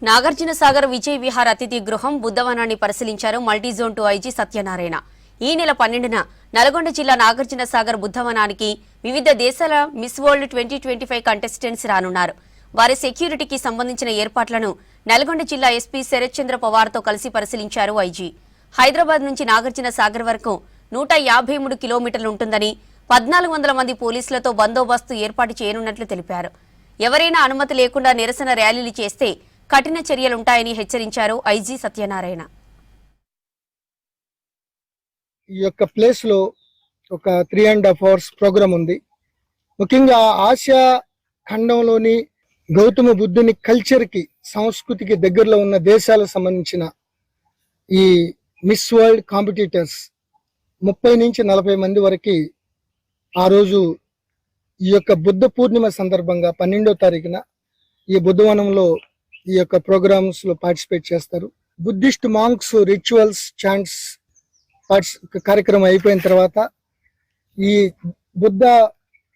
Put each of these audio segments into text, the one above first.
నాగార్జున సాగర్ విజయ్ విహార్ అతిథి గృహం బుద్ధవనాన్ని పరిశీలించారు మల్టీజోన్ 2 ఐజీ సత్యనారాయణ. ఈ నెల 12న నల్గొండ జిల్లా నాగార్జున సాగర్ బుద్ధవనానికి వివిధ దేశాల మిస్ వరల్డ్ 2025 కంటెస్టెంట్స్ రానున్నారు. వారి సెక్యూరిటీకి సంబంధించిన ఏర్పాట్లను నల్గొండ జిల్లా ఎస్పీ శరత్ చంద్ర పవార్తో కలిసి పరిశీలించారు ఐజీ. హైదరాబాద్ నుంచి నాగార్జున సాగర్ వరకు 153 కిలోమీటర్లు ఉంటుందని 1400 మంది పోలీసులతో బందోబస్తు ఏర్పాటు చేయనున్నట్లు తెలిపారు. ఎవరైనా అనుమతి లేకుండా నిరసన ర్యాలీలు చేస్తే కఠిన చర్యలుంటాయని హెచ్చరించారు ఐజీ సత్యనారాయణ. ఈ యొక్క ప్లేస్ లో ఒక 3.5 hours ప్రోగ్రామ్ ఉంది. ముఖ్యంగా ఆసియా ఖండంలోని గౌతమ బుద్ధుని కల్చర్ కి, సంస్కృతికి దగ్గరలో ఉన్న దేశాలకు సంబంధించిన ఈ మిస్ వరల్డ్ కాంపిటీటర్స్ 30 నుంచి 40 మంది వరకు ఆ రోజు ఈ యొక్క బుద్ధ పూర్ణిమ సందర్భంగా 12వ తారీఖున ఈ బుద్ధవనంలో ఈ యొక్క ప్రోగ్రామ్స్ లో పార్టిసిపేట్ చేస్తారు. బుద్ధిస్ట్ మాంక్స్ రిచువల్స్ చాంట్స్ కార్యక్రమం అయిపోయిన తర్వాత ఈ బుద్ధ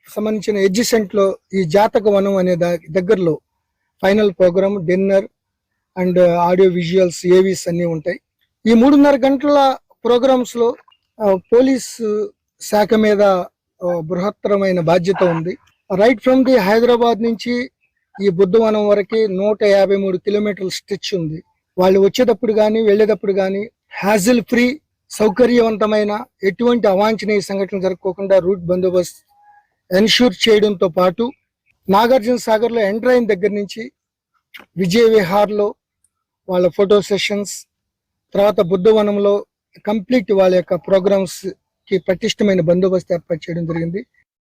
సంబంధించిన ఎడ్జిసెంట్ లో ఈ జాతక వనం అనే దగ్గరలో final programme, dinner and audio visuals, AVs అన్ని ఉంటాయి. ఈ 3.5 గంటల ప్రోగ్రామ్స్ లో పోలీస్ శాఖ మీద బృహత్తరమైన బాధ్యత ఉంది. రైట్ ఫ్రమ్ ది హైదరాబాద్ నుంచి ఈ బుద్ధవనం వరకు 153 కిలోమీటర్ల స్ట్రెచ్ ఉంది. వాళ్ళు వచ్చేటప్పుడు కానీ వెళ్ళేటప్పుడు కానీ హ్యాజిల్ ఫ్రీ, సౌకర్యవంతమైన, ఎటువంటి అవాంఛనీయ సంఘటనలు జరగకోకుండా రూట్ బందోబస్తు ఎన్ష్యూర్ చేయడంతో పాటు నాగార్జున సాగర్ లో ఎంటర్ అయిన దగ్గర నుంచి విజయ్ విహార్ లో వాళ్ళ ఫోటో సెషన్స్, తర్వాత బుద్ధవనంలో కంప్లీట్ వాళ్ళ యొక్క ప్రోగ్రామ్స్ కి పటిష్టమైన బందోబస్తు ఏర్పాటు చేయడం జరిగింది.